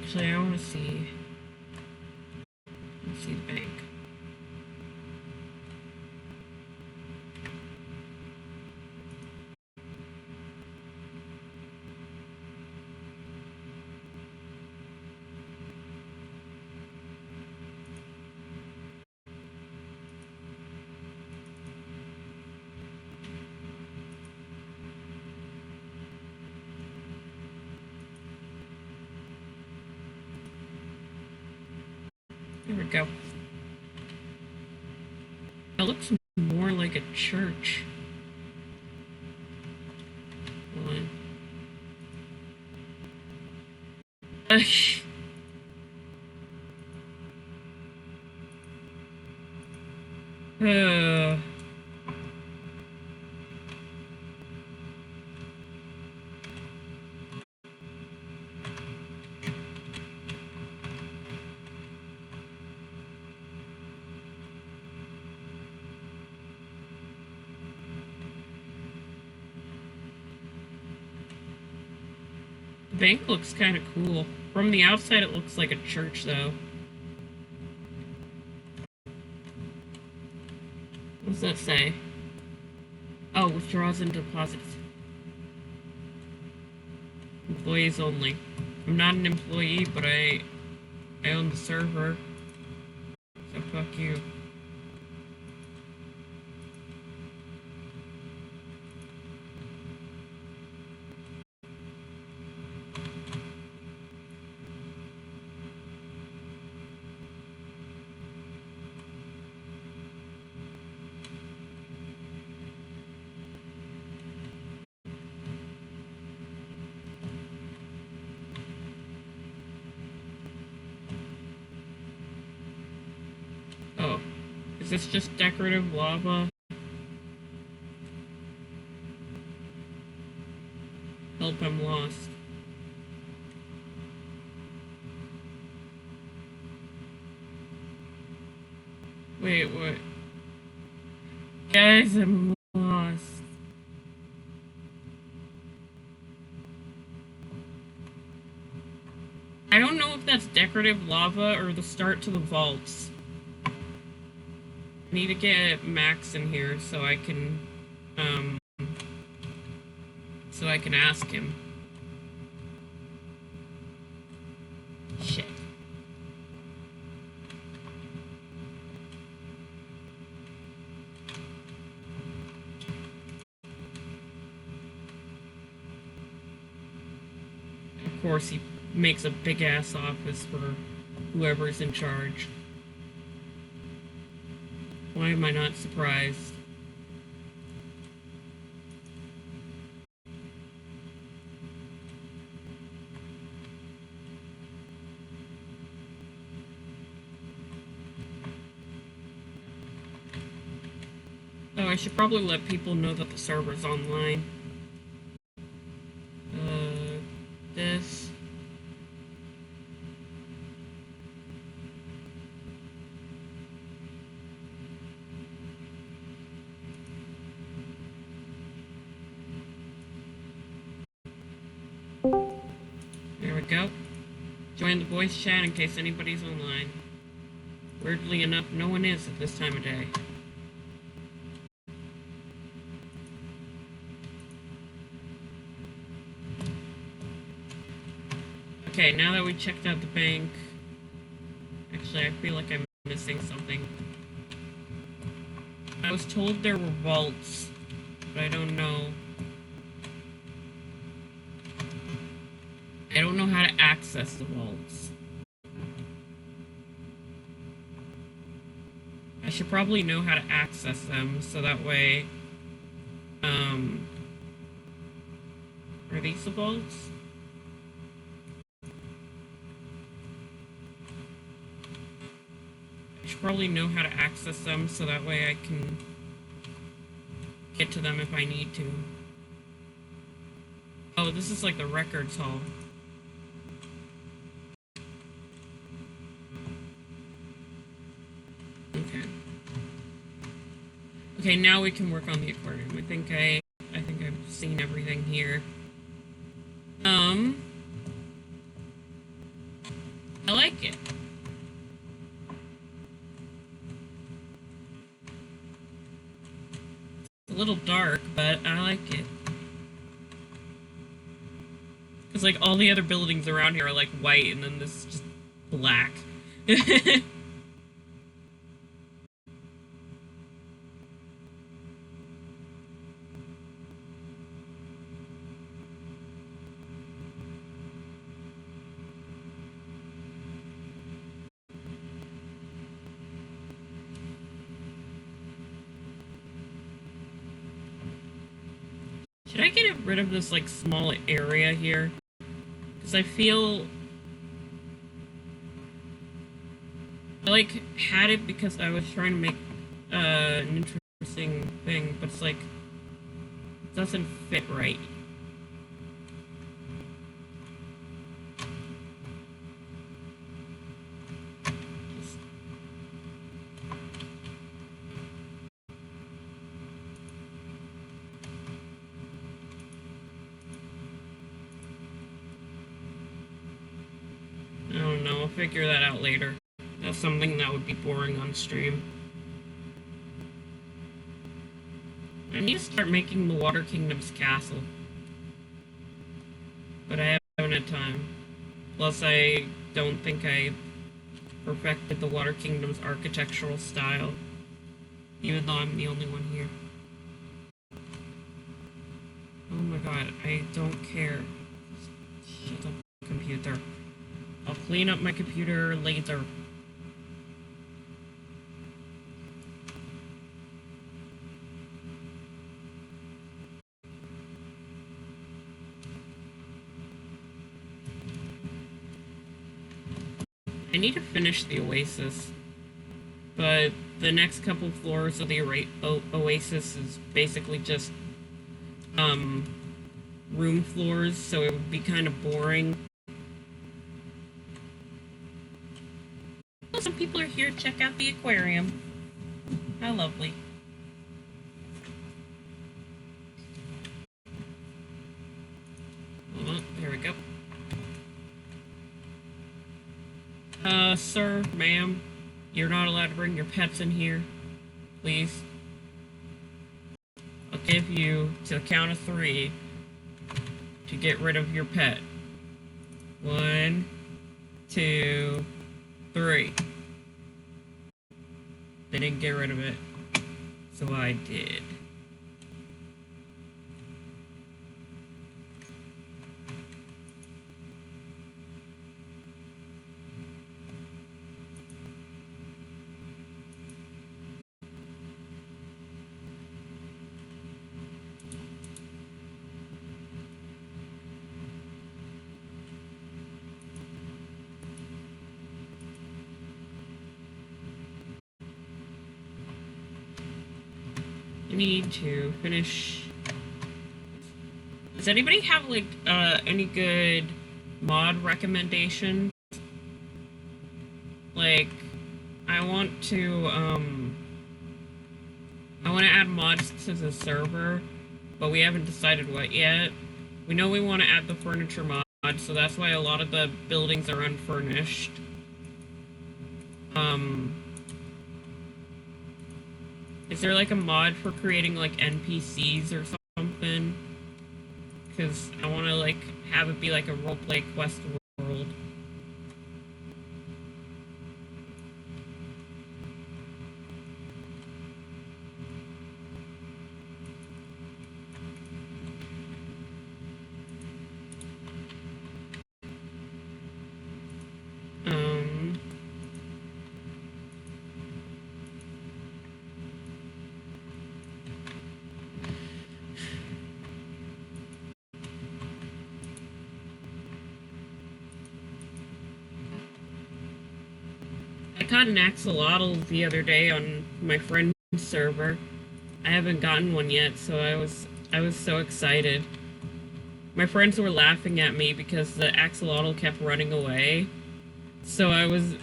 Actually, I want to see. Let's see the bank. There we go. It looks more like a church. Hold on. Uh, the bank looks kind of cool. From the outside, it looks like a church, though. What does that say? Oh, withdrawals and deposits. Employees only. I'm not an employee, but I own the server. So fuck you. Oh. Is this just decorative lava? Help, I'm lost. Wait, what? Guys, I'm lost. I don't know if that's decorative lava or the start to the vaults. I need to get Max in here so I can ask him. Shit. Of course, he makes a big ass office for whoever's in charge. Why am I not surprised? Oh, I should probably let people know that the server's online. This. There we go. Join the voice chat in case anybody's online. Weirdly enough, no one is at this time of day. Okay, now that we checked out the bank... Actually, I feel like I'm missing something. I was told there were vaults, but I don't know. I don't know how to access the vaults. I should probably know how to access them, so that way... Are these the vaults? I should probably know how to access them, so that way I can get to them if I need to. Oh, this is like the records hall. Okay. Okay, now we can work on the aquarium. I think I've seen everything here. I like it. It's a little dark, but I like it. Because, like, all the other buildings around here are, like, white, and then this is just black. Should I get rid of this, like, small area here? Because I feel... I, like, had it because I was trying to make an interesting thing, but it's, like, it doesn't fit right. I don't know, I'll figure that out later. That's something that would be boring on stream. I need to start making the Water Kingdom's castle. But I haven't had time. Plus, I don't think I perfected the Water Kingdom's architectural style. Even though I'm the only one here. Oh my god, I don't care. Shut up, computer. I'll clean up my computer later. I need to finish the Oasis, but the next couple floors of the Oasis is basically just room floors, so it would be kind of boring. Well, some people are here to check out the aquarium. How lovely. Oh, there we go. Sir, ma'am, you're not allowed to bring your pets in here, please. I'll give you to the count of 3 to get rid of your pet. 1, 2, 3. They didn't get rid of it, so I did. Need to finish. Does anybody have like any good mod recommendations? Like, I want to add mods to the server, but we haven't decided what yet. We know we want to add the furniture mod, so that's why a lot of the buildings are unfurnished. Is there like a mod for creating like NPCs or something? Because I want to like have it be like a roleplay quest world. I got an axolotl the other day on my friend's server. I haven't gotten one yet, so I was so excited. My friends were laughing at me because the axolotl kept running away. So I was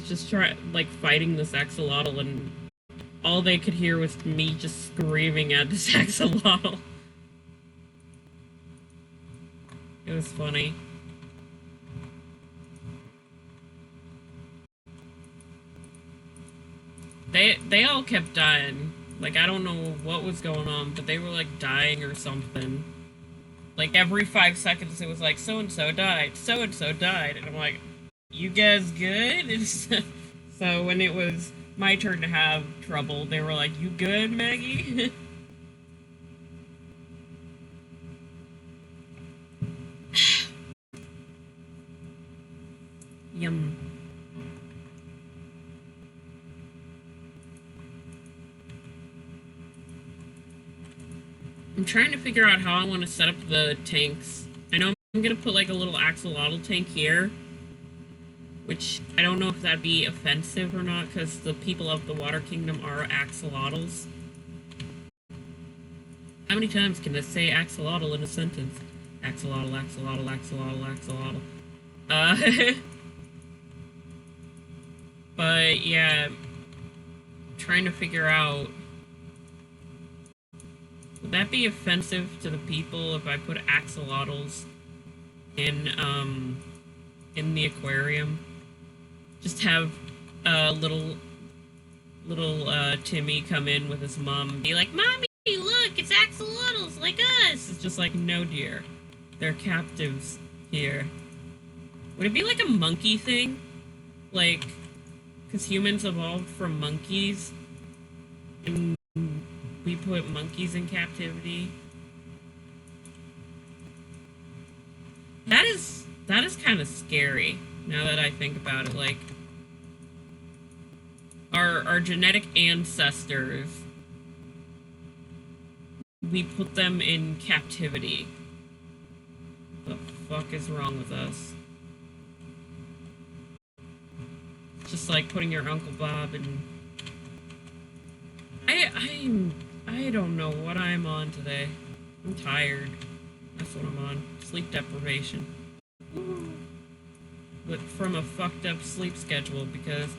just fighting this axolotl, and all they could hear was me just screaming at this axolotl. It was funny. they all kept dying. Like, I don't know what was going on, but they were, like, dying or something. Like, every 5 seconds it was like, so-and-so died, so-and-so died. And I'm like, you guys good? So when it was my turn to have trouble, they were like, you good, Maggie? Yum. I'm trying to figure out how I want to set up the tanks. I know I'm going to put like a little axolotl tank here, which I don't know if that'd be offensive or not, because the people of the Water Kingdom are axolotls. How many times can I say axolotl in a sentence? Axolotl, axolotl, axolotl, axolotl. But yeah, trying to figure out, would that be offensive to the people if I put axolotls in the aquarium? Just have little Timmy come in with his mom and be like, "Mommy, look, it's axolotls like us." It's just like, no, dear, they're captives here. Would it be like a monkey thing? Like, because humans evolved from monkeys, and we put monkeys in captivity. That is kind of scary, now that I think about it. Like, our genetic ancestors, we put them in captivity. What the fuck is wrong with us? Just like putting your Uncle Bob in... I don't know what I'm on today. I'm tired. That's what I'm on. Sleep deprivation. But from a fucked up sleep schedule, because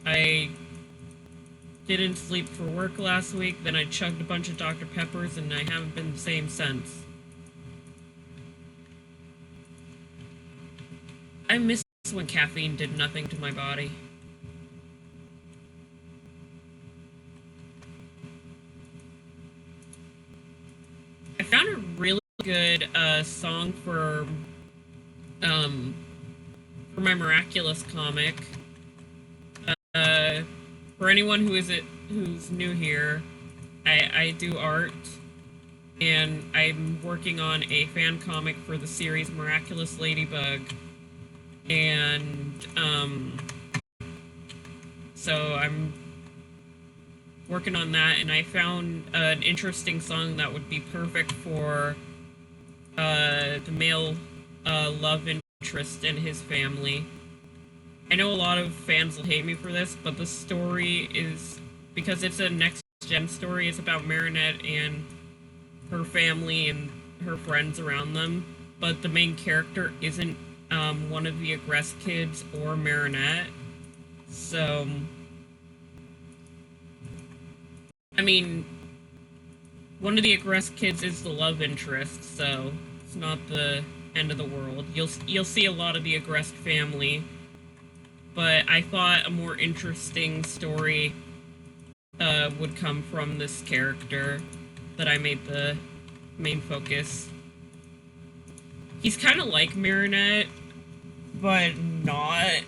I didn't sleep for work last week, then I chugged a bunch of Dr. Peppers, and I haven't been the same since. I miss when caffeine did nothing to my body. I found a really good song for my Miraculous comic. For anyone who's new here, I do art, and I'm working on a fan comic for the series Miraculous Ladybug, and so I'm working on that, and I found an interesting song that would be perfect for the male love interest and his family. I know a lot of fans will hate me for this, but the story is, because it's a next-gen story, it's about Marinette and her family and her friends around them, but the main character isn't one of the Aggress kids or Marinette. So, I mean, one of the Aggress kids is the love interest, so it's not the end of the world. You'll see a lot of the Aggress family, but I thought a more interesting story would come from this character that I made the main focus. He's kind of like Marinette, but not.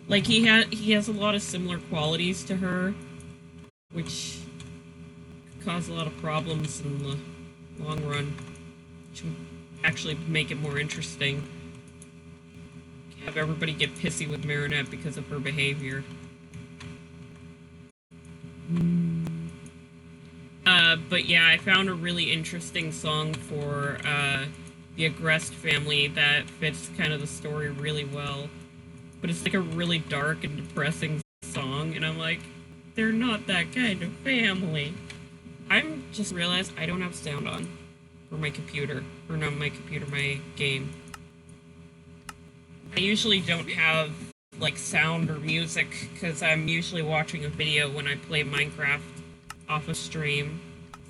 Like, he has a lot of similar qualities to her, which could cause a lot of problems in the long run, which would actually make it more interesting. Have everybody get pissy with Marinette because of her behavior. But yeah, I found a really interesting song for the Aggressed family that fits kind of the story really well. But it's like a really dark and depressing song, and I'm like, they're not that kind of family. I'm just realized I don't have sound on for my computer. Or not my computer, my game. I usually don't have, like, sound or music, because I'm usually watching a video when I play Minecraft off a stream,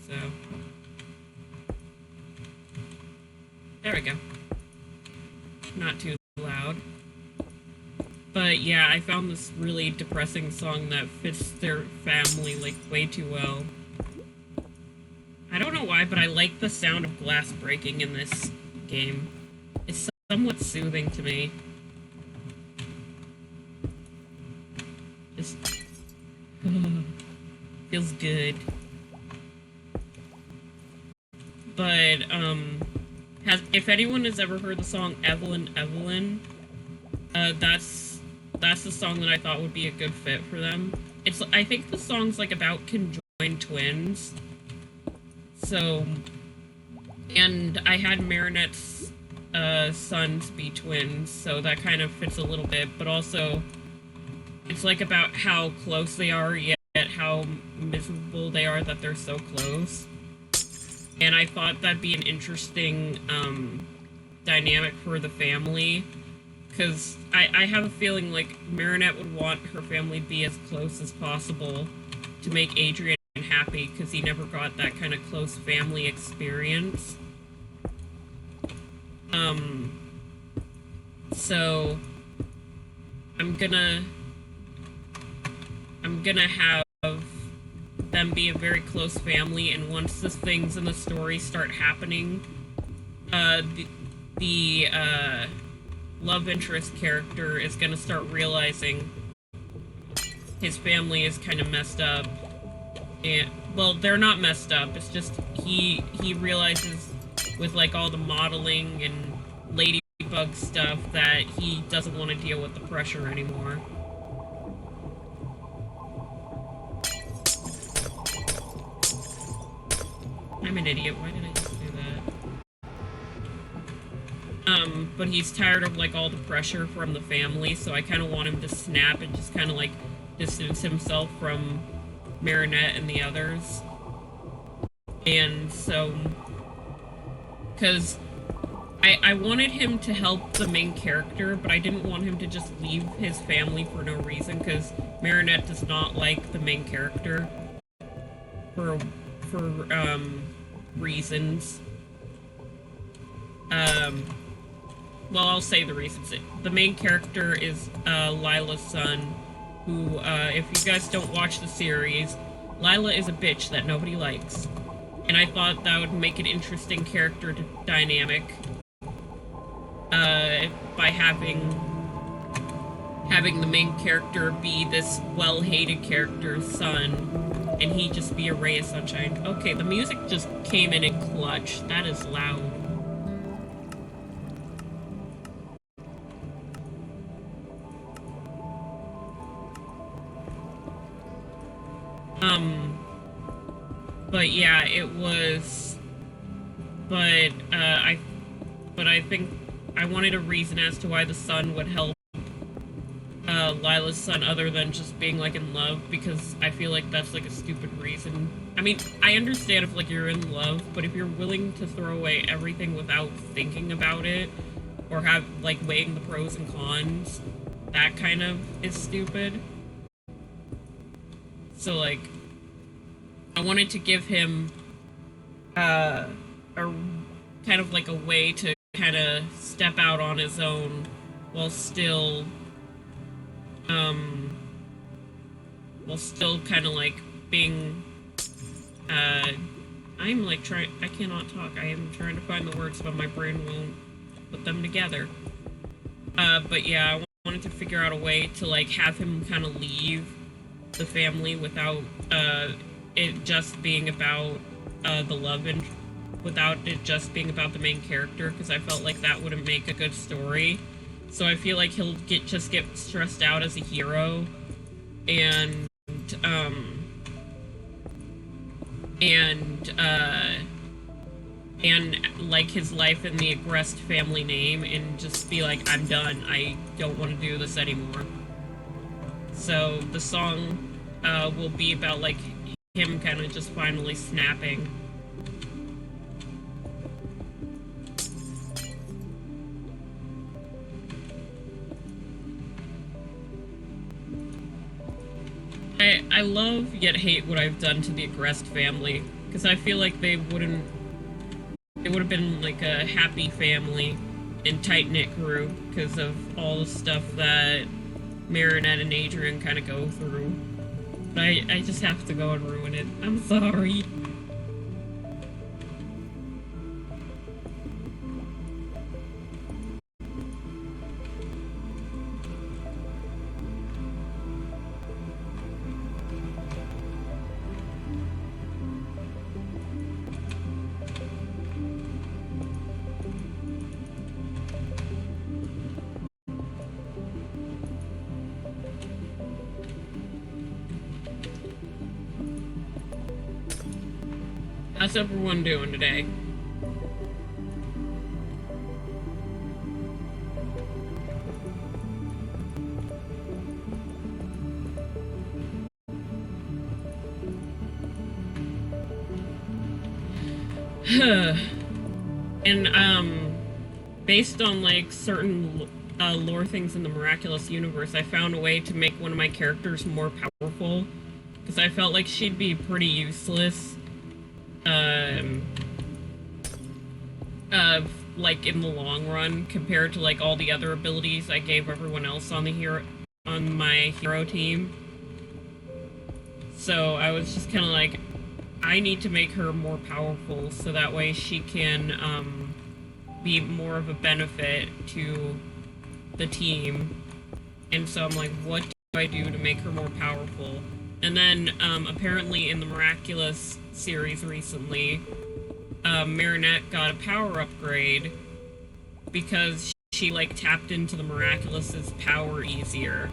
so... There we go. Not too loud. But yeah, I found this really depressing song that fits their family like way too well. I don't know why, but I like the sound of glass breaking in this game. It's somewhat soothing to me. Just feels good. But if anyone has ever heard the song Evelyn Evelyn, that's the song that I thought would be a good fit for them. I think the song's like about conjoined twins. So, and I had Marinette's sons be twins, so that kind of fits a little bit, but also it's like about how close they are, yet how miserable they are that they're so close. And I thought that'd be an interesting dynamic for the family, because I have a feeling like Marinette would want her family to be as close as possible to make Adrian happy, because he never got that kind of close family experience. So I'm gonna have them be a very close family, and once the things in the story start happening, the love interest character is gonna start realizing his family is kind of messed up. And, well, they're not messed up, it's just he realizes with like all the modeling and ladybug stuff that he doesn't want to deal with the pressure anymore. I'm an idiot, why did I just do that? But he's tired of like all the pressure from the family, so I kind of want him to snap and just kind of like distance himself from Marinette and the others. And so, because I wanted him to help the main character, but I didn't want him to just leave his family for no reason, because Marinette does not like the main character for reasons. Well, I'll say the reasons. The main character is Lila's son, who, if you guys don't watch the series, Lila is a bitch that nobody likes. And I thought that would make an interesting character dynamic by having the main character be this well-hated character's son, and he just be a ray of sunshine. Okay, the music just came in clutch. That is loud. But yeah, it was, but I think I wanted a reason as to why the son would help Lila's son other than just being like in love, because I feel like that's like a stupid reason. I mean, I understand if like you're in love, but if you're willing to throw away everything without thinking about it, or have like weighing the pros and cons, that kind of is stupid. So like, I wanted to give him a kind of like a way to kind of step out on his own while still kind of like being I'm like I cannot talk. I am trying to find the words, but my brain won't put them together. But yeah, I wanted to figure out a way to like have him kind of leave the family without it just being about the love, and without it just being about the main character, because I felt like that wouldn't make a good story. So I feel like he'll just get stressed out as a hero, and like his life in the Agrest family name, and just be like, I'm done, I don't want to do this anymore. So the song will be about like him kind of just finally snapping. I love yet hate what I've done to the Agrest family, because I feel like they would have been like a happy family and tight-knit group because of all the stuff that Marinette and Adrian kind of go through. But I just have to go and ruin it. I'm sorry. How's everyone doing today? And based on like certain lore things in the Miraculous Universe, I found a way to make one of my characters more powerful, because I felt like she'd be pretty useless like in the long run compared to like all the other abilities I gave everyone else on my hero team. So I was just kind of like, I need to make her more powerful so that way she can be more of a benefit to the team. And so I'm like, what do I do to make her more powerful? And then apparently in the Miraculous series recently, Marinette got a power upgrade because she like tapped into the Miraculous's power easier.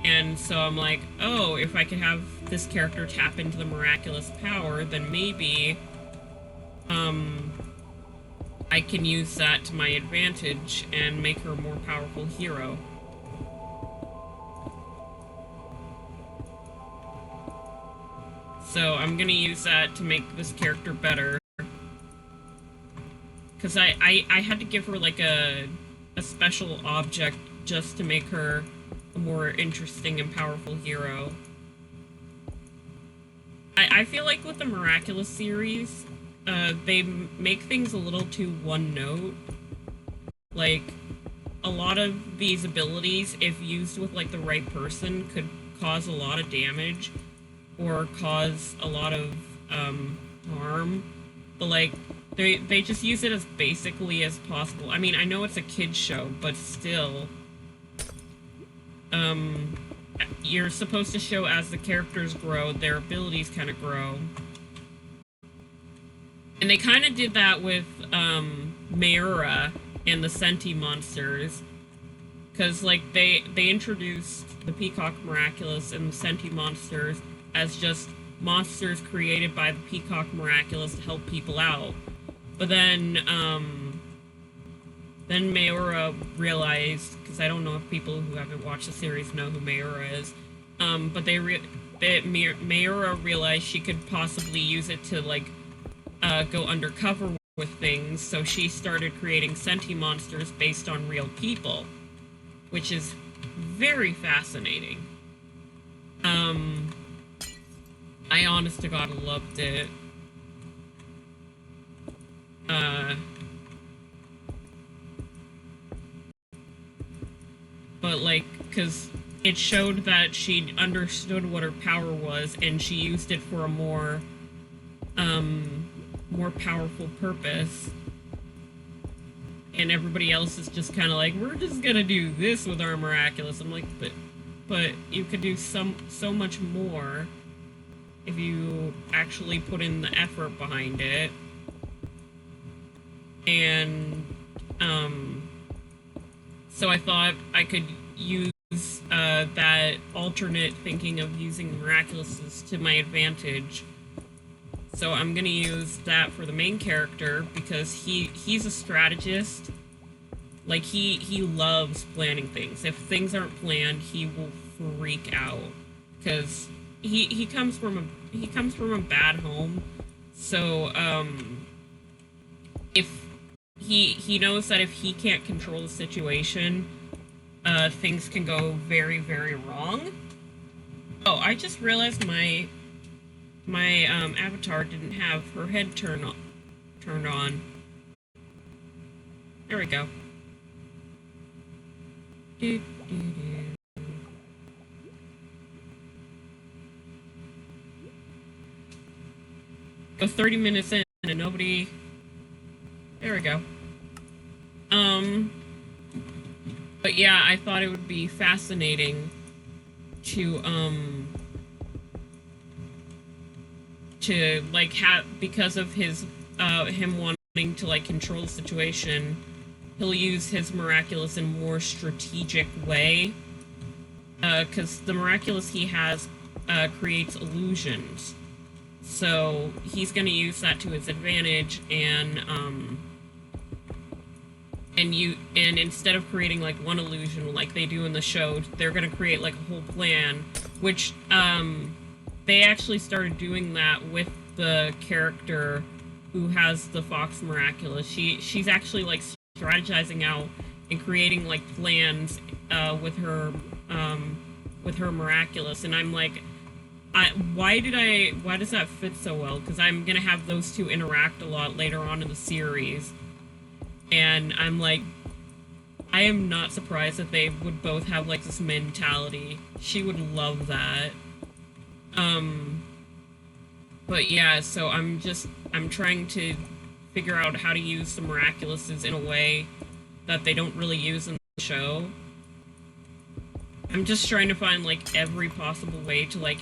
And so I'm like, oh, if I could have this character tap into the Miraculous power, then maybe I can use that to my advantage and make her a more powerful hero. So I'm gonna use that to make this character better. Because I had to give her like a special object just to make her a more interesting and powerful hero. I feel like with the Miraculous series, they make things a little too one note. Like, a lot of these abilities, if used with like the right person, could cause a lot of damage or cause a lot of harm, but like they just use it as basically as possible. I mean, I know it's a kid's show, but still, you're supposed to show as the characters grow, their abilities kind of grow. And they kind of did that with Mayura and the Senti monsters, because like they introduced the Peacock Miraculous and the Senti monsters as just monsters created by the Peacock Miraculous to help people out. But then Mayura realized, because I don't know if people who haven't watched the series know who Mayura is, but Mayura realized she could possibly use it to like go undercover with things, so she started creating Senti monsters based on real people, which is very fascinating. I honest to God loved it. But like, because it showed that she understood what her power was, and she used it for a more powerful purpose. And everybody else is just kind of like, we're just gonna do this with our Miraculous. I'm like, but you could do so much more if you actually put in the effort behind it. And so I thought I could use that alternate thinking of using the Miraculouses to my advantage. So I'm gonna use that for the main character, because he's a strategist. Like, he loves planning things. If things aren't planned, he will freak out, because he comes from a bad home. So if he knows that if he can't control the situation, things can go very, very wrong. Oh, I just realized my avatar didn't have her head turned on. There we go. Do, do, do. Go 30 minutes in and nobody. There we go. But yeah, I thought it would be fascinating to like have, because of his him wanting to like control the situation, he'll use his miraculous in a more strategic way, because the miraculous he has creates illusions, so he's going to use that to his advantage, and instead of creating like one illusion like they do in the show, they're going to create like a whole plan, which they actually started doing that with the character who has the Fox Miraculous. She's actually like strategizing out and creating like plans with her Miraculous, and I'm like, why does that fit so well? Because I'm gonna have those two interact a lot later on in the series, and I'm like, I am not surprised that they would both have like this mentality. She would love that. But yeah, so I'm trying to figure out how to use the Miraculouses in a way that they don't really use in the show. I'm just trying to find like every possible way to like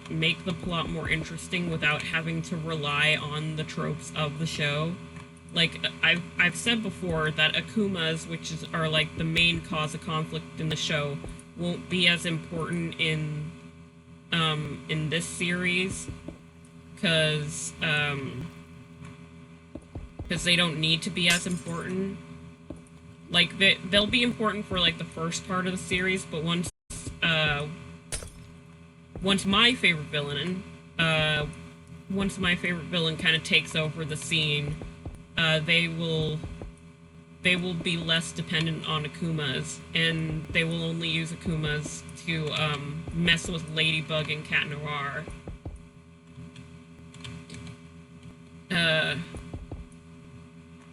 make the plot more interesting without having to rely on the tropes of the show. Like I've said before that Akumas, are like the main cause of conflict in the show, won't be as important in this series, because they don't need to be as important. Like they'll be important for like the first part of the series, but once my favorite villain kind of takes over the scene, they will be less dependent on Akumas, and they will only use Akumas to mess with Ladybug and Cat Noir.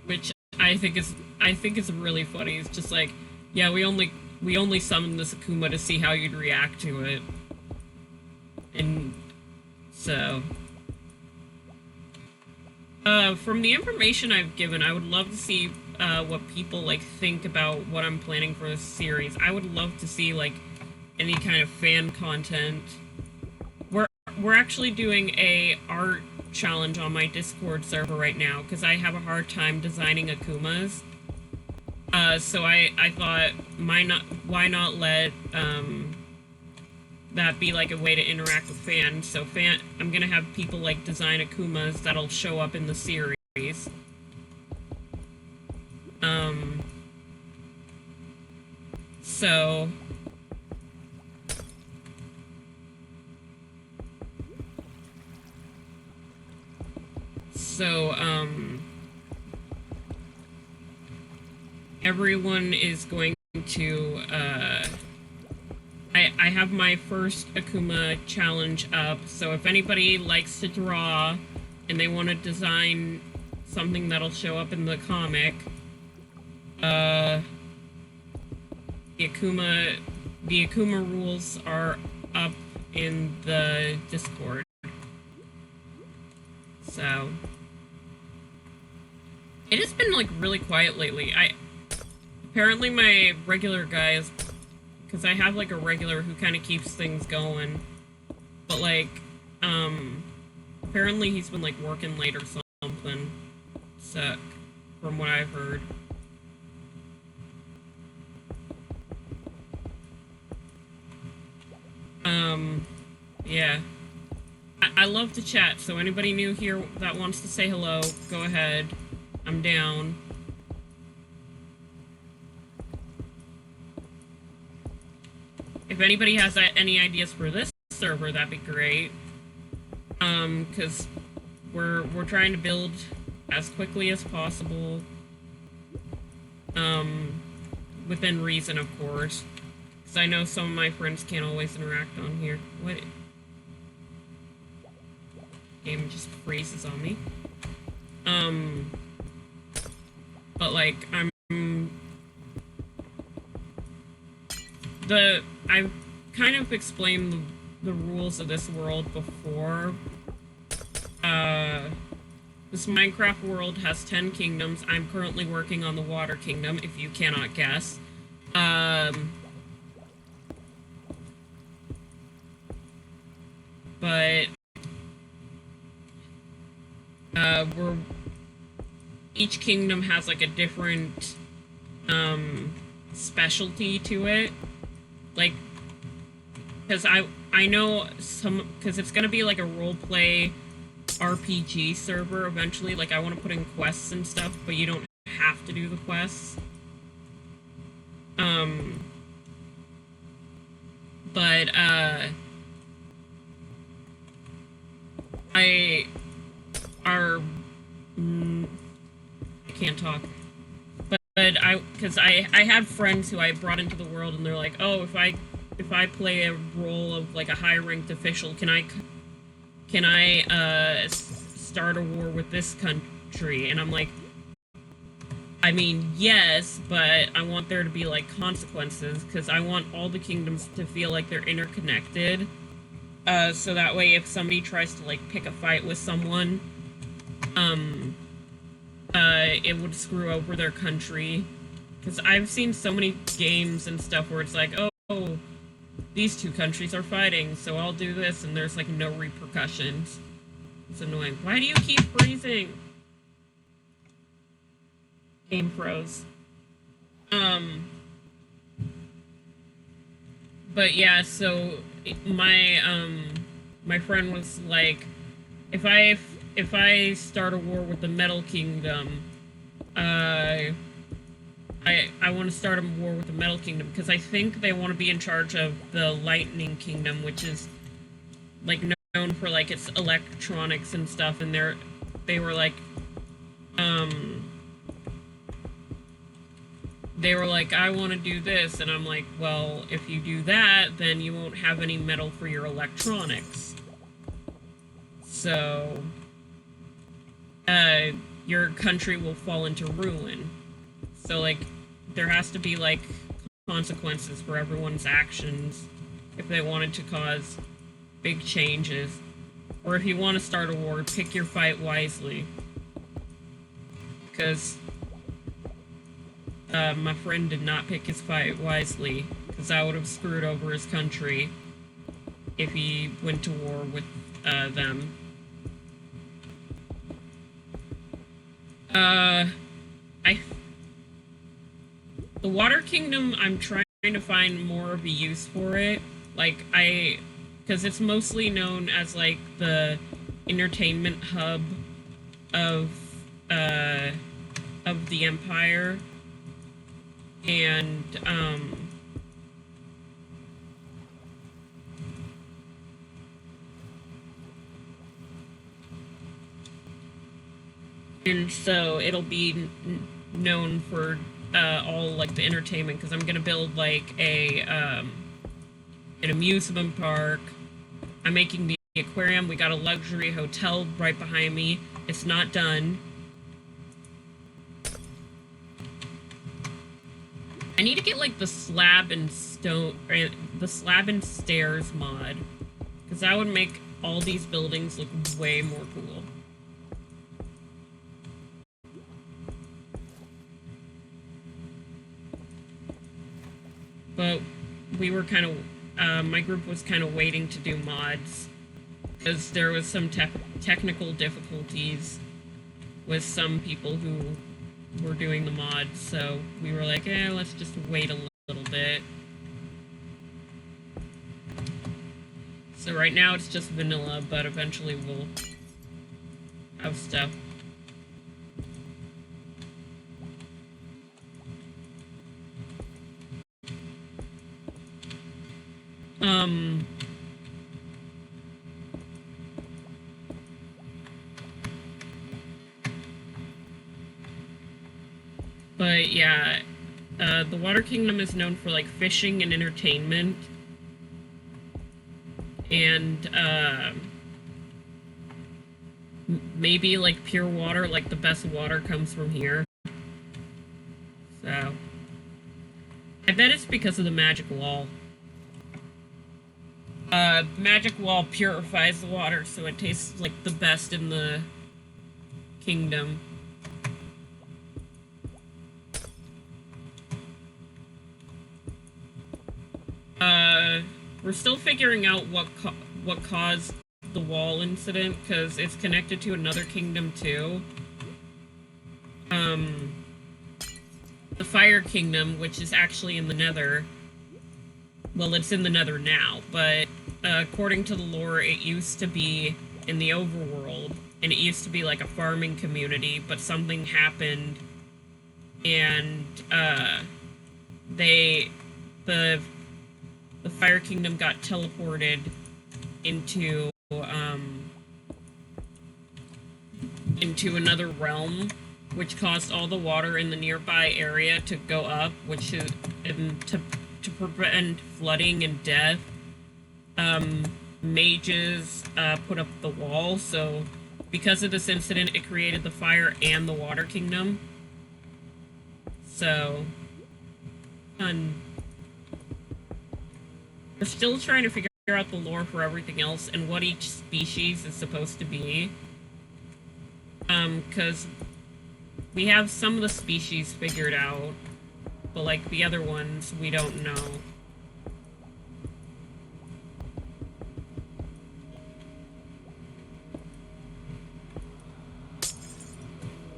Which I think is really funny. It's just like, yeah, we only summoned this Akuma to see how you'd react to it, and so. From the information I've given, I would love to see what people like think about what I'm planning for this series. I would love to see like any kind of fan content. We're actually doing a art challenge on my Discord server right now because I have a hard time designing Akumas. So I thought, why not let that be like a way to interact with fans. So I'm gonna have people like design Akumas that'll show up in the series. So everyone is going to I have my first Akuma challenge up, so if anybody likes to draw and they want to design something that'll show up in the comic, the Akuma rules are up in the Discord. So it has been like really quiet lately. Apparently my regular guys, because I have like a regular who kind of keeps things going, but like apparently he's been like working late or something. So from what I've heard. Yeah. I love to chat, so anybody new here that wants to say hello, go ahead. I'm down. If anybody has any ideas for this server, that'd be great. Because we're trying to build as quickly as possible. Within reason, of course. Because I know some of my friends can't always interact on here. What? Game just freezes on me. But like, I've kind of explained the rules of this world before. This Minecraft world has 10 kingdoms. I'm currently working on the Water Kingdom, if you cannot guess. But each kingdom has like a different specialty to it. Like, because I know some, because it's gonna be like a roleplay RPG server eventually. Like, I want to put in quests and stuff, but you don't have to do the quests. I can't talk. But because I had friends who I brought into the world, and they're like, oh, if I play a role of like a high-ranked official, can I start a war with this country? And I'm like, I mean, yes, but I want there to be like consequences, because I want all the kingdoms to feel like they're interconnected. So that way, if somebody tries to like pick a fight with someone, it would screw over their country. Because I've seen so many games and stuff where it's like, oh, these two countries are fighting, so I'll do this, and there's like no repercussions. It's annoying. Why do you keep freezing? Game froze. But yeah, so my friend was like, if I start a war with the Metal Kingdom, I want to start a war with the Metal Kingdom, because I think they want to be in charge of the Lightning Kingdom, which is like known for like its electronics and stuff, and they were like, I want to do this, and I'm like, well, if you do that, then you won't have any metal for your electronics. So, your country will fall into ruin. So, like, there has to be, like, consequences for everyone's actions if they wanted to cause big changes. Or if you want to start a war, pick your fight wisely. Because my friend did not pick his fight wisely, because that would have screwed over his country if he went to war with them. The Water Kingdom, I'm trying to find more of a use for it. Like, because it's mostly known as, like, the entertainment hub of the Empire. And, so it'll be known for all like the entertainment, because I'm gonna build like an amusement park. I'm making the aquarium. We got a luxury hotel right behind me. It's not done. I need to get like the slab and stone, or the slab and stairs mod, because that would make all these buildings look way more cool. But we were kind of, my group was kind of waiting to do mods, because there was some technical difficulties with some people who were doing the mods, so we were like, let's just wait a little bit. So right now it's just vanilla, but eventually we'll have stuff. But yeah, the Water Kingdom is known for like fishing and entertainment, and maybe like pure water. Like the best water comes from here. So I bet it's because of the magic wall. Magic wall purifies the water, so it tastes like the best in the kingdom. We're still figuring out what caused the wall incident, because it's connected to another kingdom too. The Fire Kingdom, which is actually in the Nether. Well, it's in the Nether now, but according to the lore, it used to be in the overworld, and it used to be like a farming community, but something happened, and the Fire Kingdom got teleported into another realm, which caused all the water in the nearby area to go up, which is to prevent flooding and death. Mages put up the wall, so because of this incident, it created the Fire and the Water Kingdom. So, we're still trying to figure out the lore for everything else and what each species is supposed to be. Because we have some of the species figured out, but like the other ones, we don't know.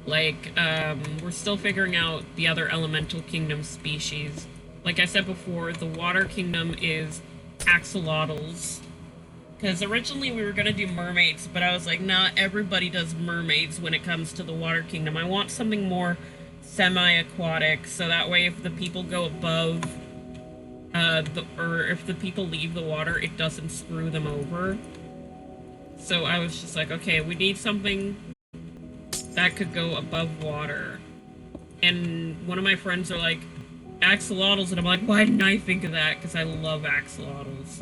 Like, we're still figuring out the other elemental kingdom species. Like I said before, the water kingdom is axolotls. Because originally we were gonna do mermaids, but I was like, nah, everybody does mermaids when it comes to the water kingdom. I want something more semi-aquatic, so that way if the people go above, or if the people leave the water, it doesn't screw them over. So I was just like, okay, we need something that could go above water. And one of my friends are like, axolotls, and I'm like, why didn't I think of that? Because I love axolotls.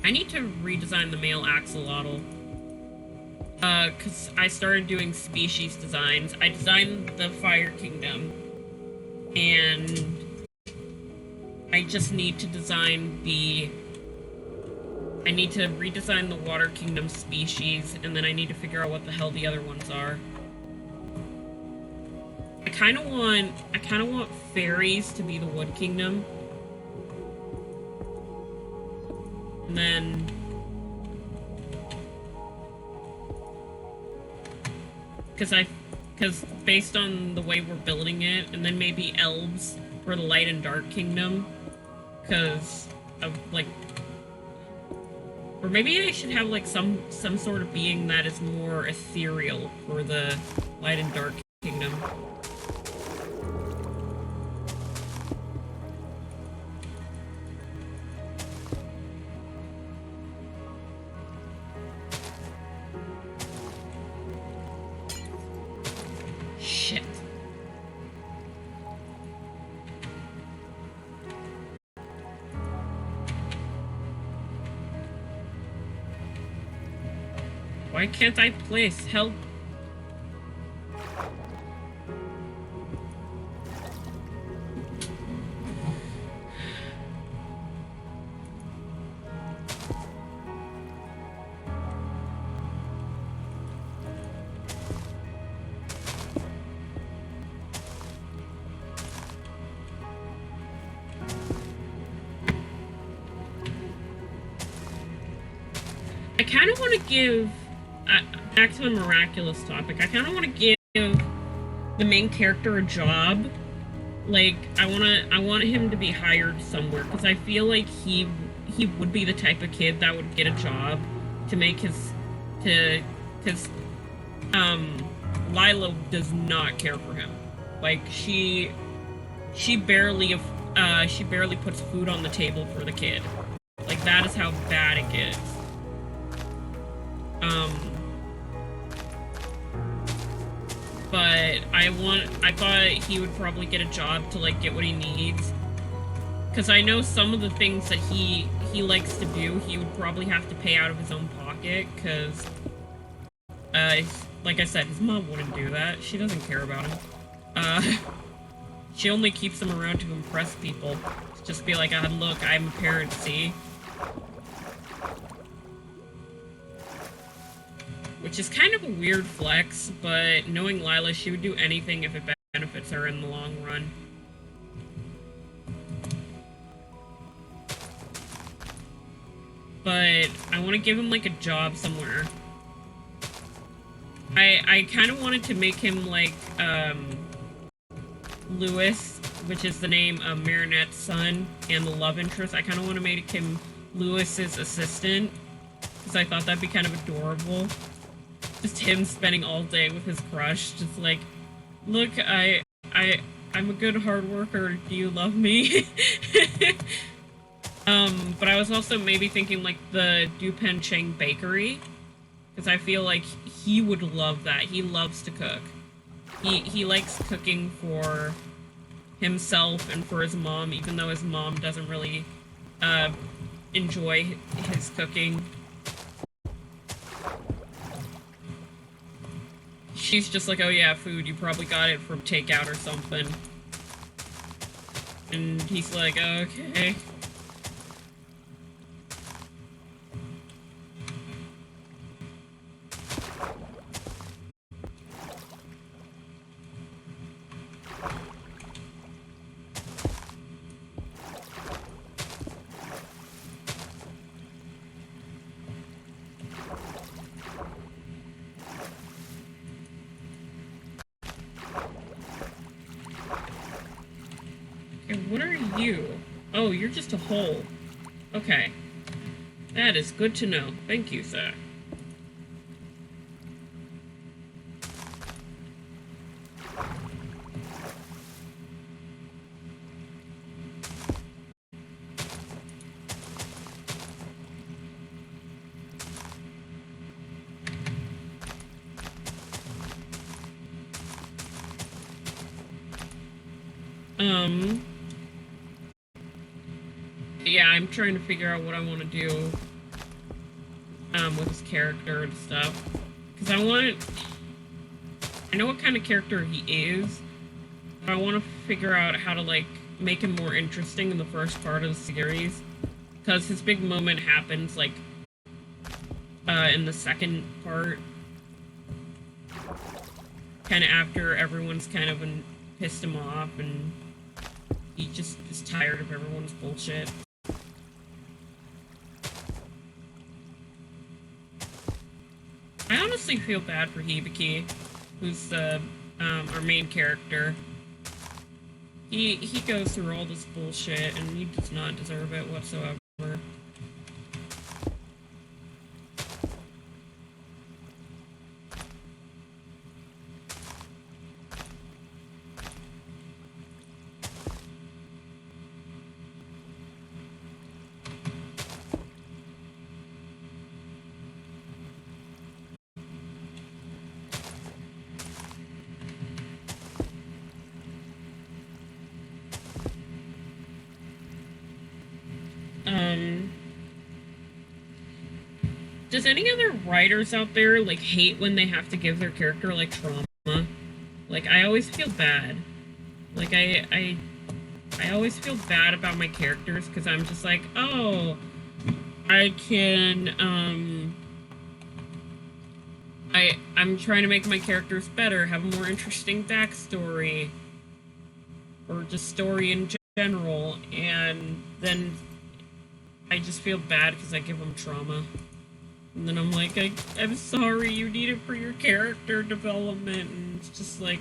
I need to redesign the male axolotl. Because I started doing species designs. I designed the Fire Kingdom. And I just need to design the... I need to redesign the Water Kingdom species, and then I need to figure out what the hell the other ones are. I kind of want fairies to be the Wood Kingdom. And then... Because based on the way we're building it, and then maybe elves for the Light and Dark Kingdom. Because of, like... Or maybe I should have, like, some sort of being that is more ethereal for the Light and Dark Kingdom. Shit. Why can't I place? Help. I kind of want to give... back to the miraculous topic. I kind of want to give the main character a job. Like, I want him to be hired somewhere, because I feel like he would be the type of kid that would get a job to make his... because, Lila does not care for him. Like, she barely puts food on the table for the kid. Like, that is how bad it gets. But I thought he would probably get a job to, like, get what he needs. Because I know some of the things that he likes to do, he would probably have to pay out of his own pocket, because, like I said, his mom wouldn't do that. She doesn't care about him. She only keeps them around to impress people. Just be like, look, I'm a parent, see? Which is kind of a weird flex, but knowing Lila, she would do anything if it benefits her in the long run. But I want to give him, like, a job somewhere. I kind of wanted to make him, like, Lewis, which is the name of Marinette's son, and the love interest. I kind of want to make him Lewis's assistant, because I thought that'd be kind of adorable. Just him spending all day with his crush, just like, look, I'm a good hard worker, do you love me? But I was also maybe thinking, like, the Dupen Cheng Bakery, because I feel like he would love that. He loves to cook. He likes cooking for himself and for his mom, even though his mom doesn't really enjoy his cooking. She's just like, oh yeah, food, you probably got it from takeout or something. And he's like, okay. What are you? Oh, you're just a hole. Okay. That is good to know. Thank you, sir. Yeah, I'm trying to figure out what I want to do, with his character and stuff. Because I know what kind of character he is, but I want to figure out how to, like, make him more interesting in the first part of the series. Because his big moment happens, like, in the second part. Kind of after everyone's kind of pissed him off, and he just is tired of everyone's bullshit. I honestly feel bad for Hibiki, who's the our main character. He goes through all this bullshit, and he does not deserve it whatsoever. Does any other writers out there, like, hate when they have to give their character, like, trauma? Like, I always feel bad. Like, I always feel bad about my characters, because I'm just like, oh, I can, I'm trying to make my characters better, have a more interesting backstory, or just story in general, and then I just feel bad because I give them trauma. And then I'm like, I'm sorry, you need it for your character development, and it's just like,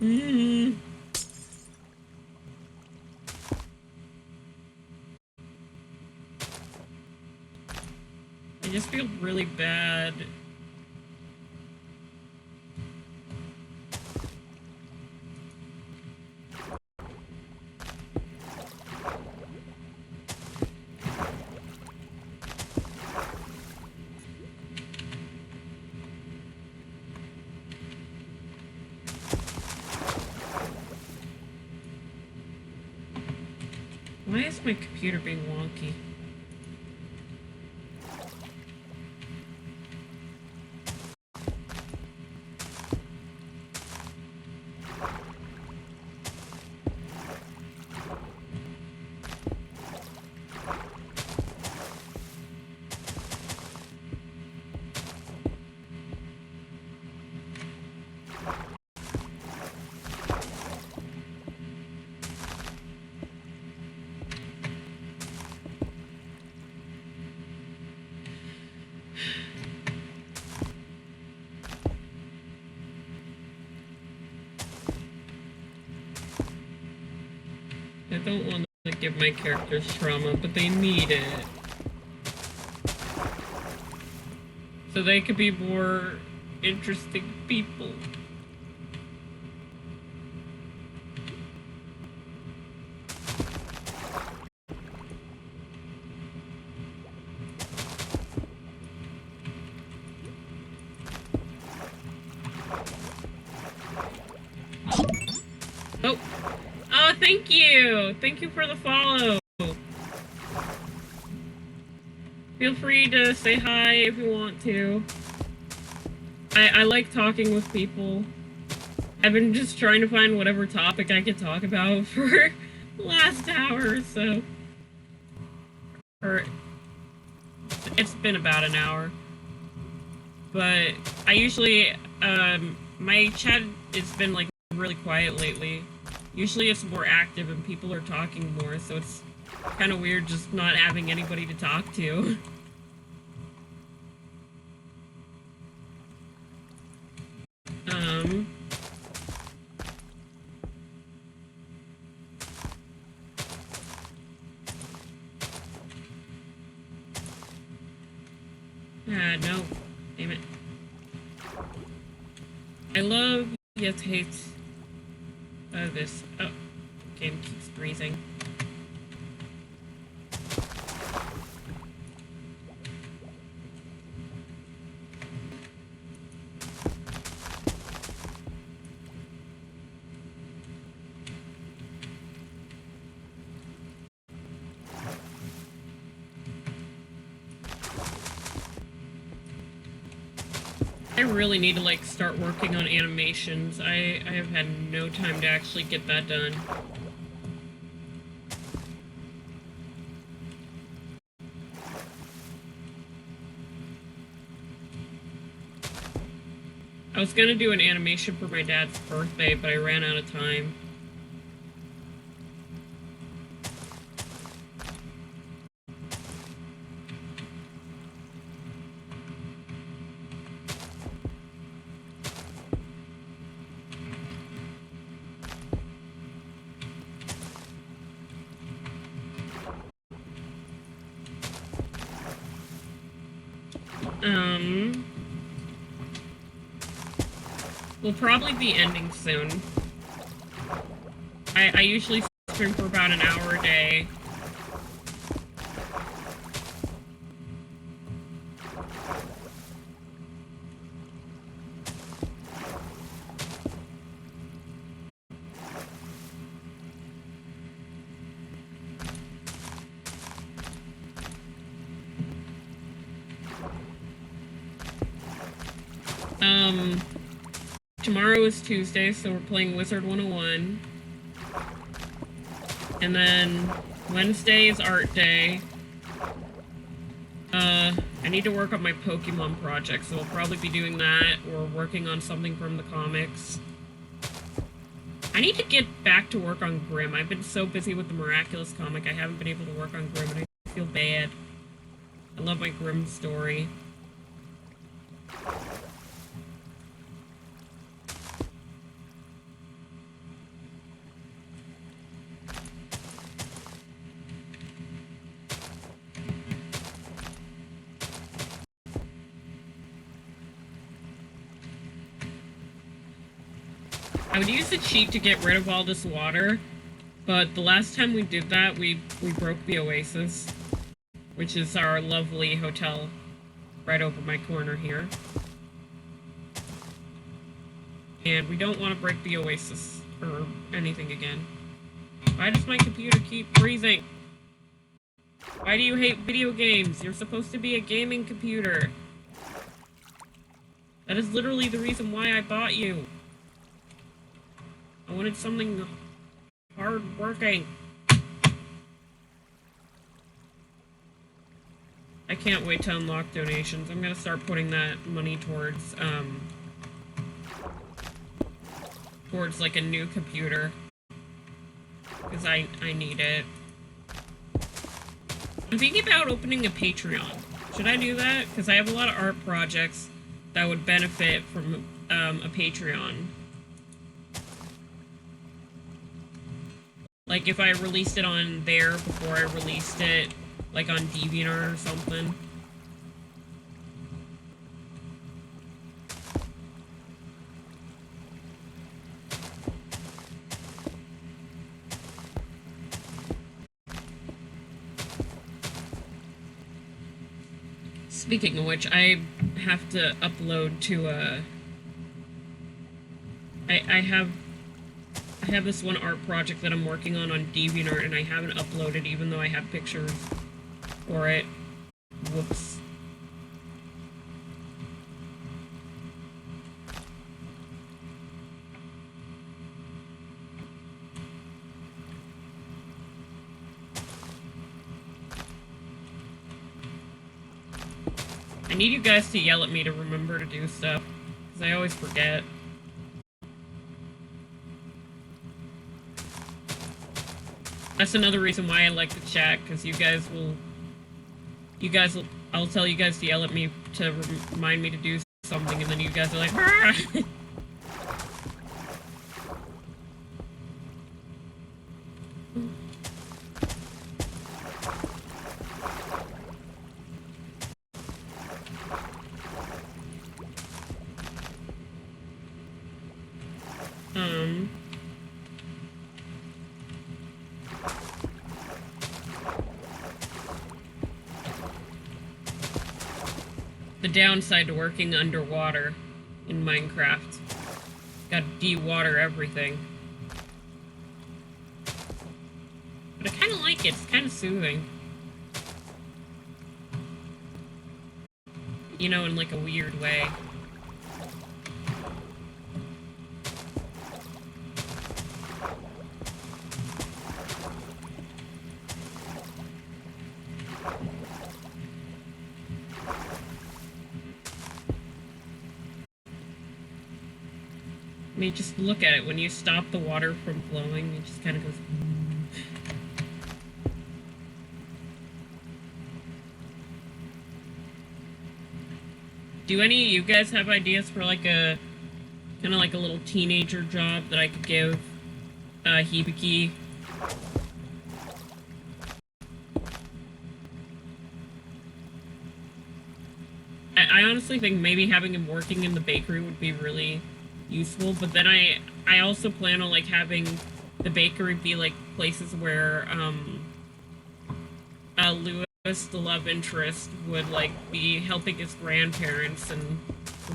I just feel really bad. Why is my computer being wonky? I don't want to give my characters trauma, but they need it. So they could be more interesting people. Oh. Oh, thank you! Thank you for the follow! Feel free to say hi if you want to. I like talking with people. I've been just trying to find whatever topic I could talk about for the last hour or so. Or it's been about an hour. But I usually, my chat has been like really quiet lately. Usually it's more active and people are talking more, so it's kind of weird just not having anybody to talk to. No. Damn it. I love, yet hate this. Oh, game keeps freezing. I really need to like start working on animations. I have had no time to actually get that done. I was gonna do an animation for my dad's birthday, but I ran out of time. We'll probably be ending soon. I usually stream for about an hour a day. Tomorrow is Tuesday, so we're playing Wizard 101. And then Wednesday is art day. I need to work on my Pokemon project, so we'll probably be doing that, or working on something from the comics. I need to get back to work on Grimm. I've been so busy with the Miraculous comic, I haven't been able to work on Grimm, and I feel bad. I love my Grimm story. I would use the cheat to get rid of all this water, but the last time we did that, we broke the Oasis, which is our lovely hotel right over my corner here. And we don't want to break the Oasis or anything again. Why does my computer keep freezing? Why do you hate video games? You're supposed to be a gaming computer. That is literally the reason why I bought you. I wanted something hard working. I can't wait to unlock donations. I'm gonna start putting that money towards like a new computer. Because I need it. I'm thinking about opening a Patreon. Should I do that? Because I have a lot of art projects that would benefit from a Patreon. Like if I released it on there before I released it, like on DeviantArt or something. Speaking of which, I have to upload to I have this one art project that I'm working on DeviantArt, and I haven't uploaded even though I have pictures for it. Whoops. I need you guys to yell at me to remember to do stuff, because I always forget. That's another reason why I like to chat, because I'll tell you guys to yell at me to remind me to do something, and then you guys are like, "Argh!" The downside to working underwater in Minecraft. Gotta de-water everything. But I kinda like it, it's kinda soothing. You know, in like a weird way. I mean, just look at it. When you stop the water from flowing, it just kind of goes... Do any of you guys have ideas for like a... kind of like a little teenager job that I could give Hibiki? I honestly think maybe having him working in the bakery would be really useful, but then I also plan on like having the bakery be like places where Lewis, the love interest, would like be helping his grandparents and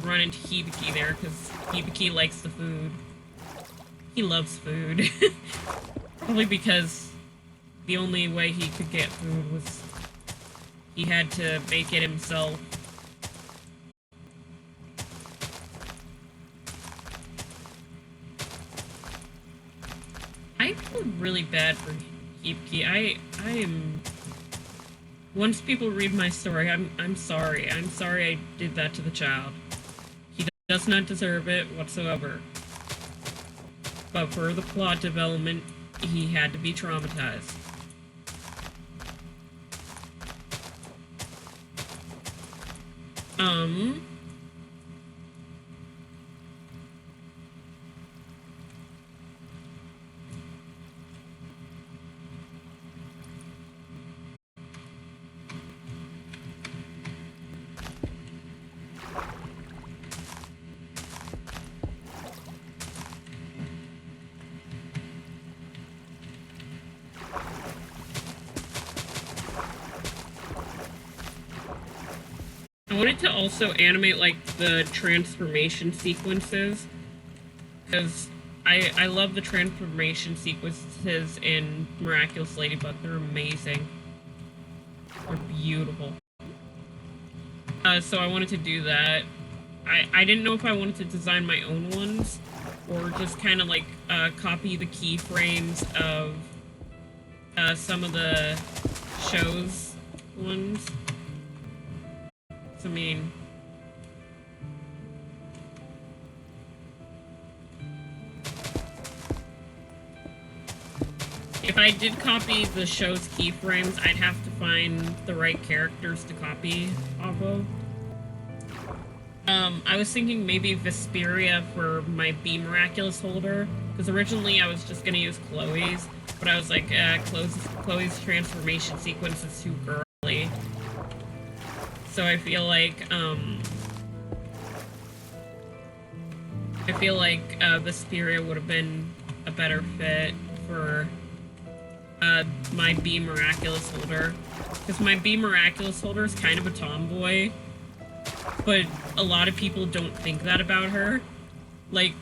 run into Hibiki there because Hibiki likes the food. He loves food. Probably because the only way he could get food was he had to make it himself. I feel really bad for Hibiki. I am... Once people read my story, I'm sorry. I'm sorry I did that to the child. He does not deserve it whatsoever. But for the plot development, he had to be traumatized. I wanted to also animate, like, the transformation sequences, because I love the transformation sequences in Miraculous Ladybug. They're amazing. They're beautiful. So I wanted to do that. I didn't know if I wanted to design my own ones, or just kind of, like, copy the keyframes of some of the show's ones. I mean, if I did copy the show's keyframes, I'd have to find the right characters to copy off of. I was thinking maybe Vesperia for my Be Miraculous holder, because originally I was just gonna use Chloe's, but I was like, Chloe's transformation sequence is too girly. So I feel like Vesperia would have been a better fit for my Be Miraculous holder. Because my Be Miraculous holder is kind of a tomboy, but a lot of people don't think that about her. Like,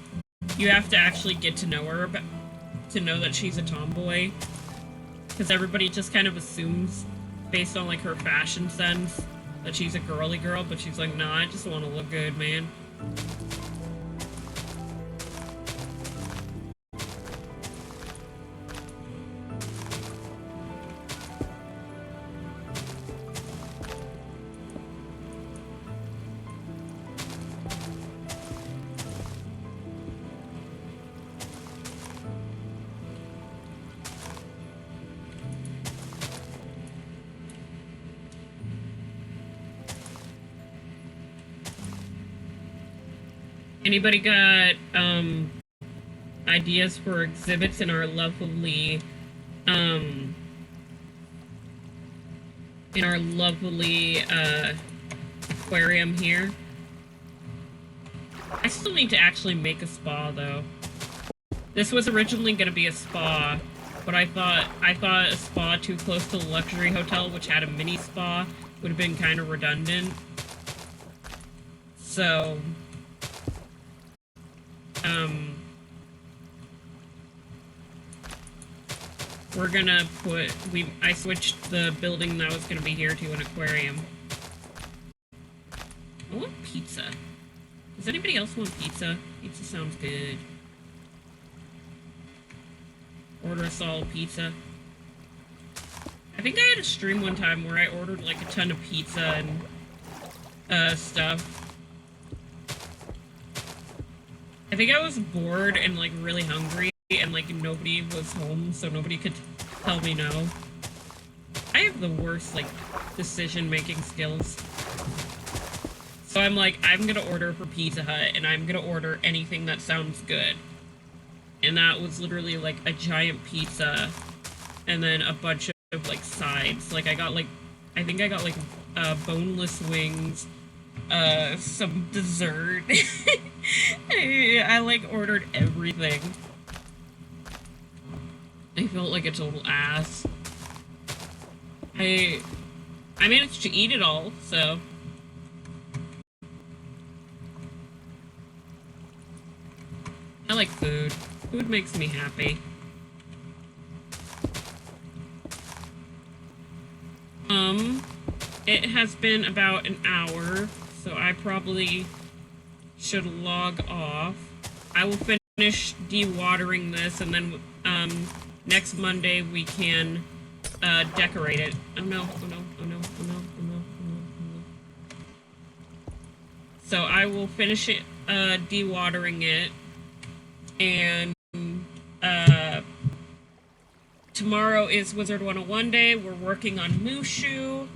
you have to actually get to know her to know that she's a tomboy. Because everybody just kind of assumes, based on like her fashion sense, that she's a girly girl, but she's like, nah, I just want to look good, man. Anybody got ideas for exhibits in our lovely aquarium here? I still need to actually make a spa though. This was originally going to be a spa, but I thought a spa too close to the luxury hotel, which had a mini spa, would have been kind of redundant. So we're gonna I switched the building that was gonna be here to an aquarium. I want pizza. Does anybody else want pizza? Pizza sounds good. Order us all pizza. I think I had a stream one time where I ordered like a ton of pizza and stuff. I think I was bored and like really hungry and like nobody was home, so nobody could tell me no. I have the worst like decision-making skills. So I'm like, I'm gonna order for Pizza Hut and I'm gonna order anything that sounds good. And that was literally like a giant pizza and then a bunch of like sides. Like I think I got like boneless wings, some dessert. I like ordered everything. I felt like a total ass. I managed to eat it all, so. I like food. Food makes me happy. It has been about an hour, so I probably should log off. I will finish dewatering this, and then next Monday we can decorate it. Oh no, oh no, oh no, oh no, oh no, oh no, oh no. So I will finish it, dewatering it, and tomorrow is Wizard 101 day. We're working on Mushu.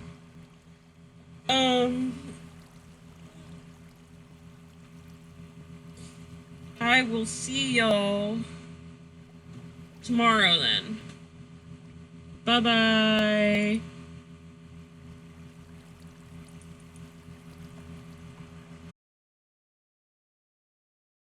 I will see y'all tomorrow then. Bye-bye.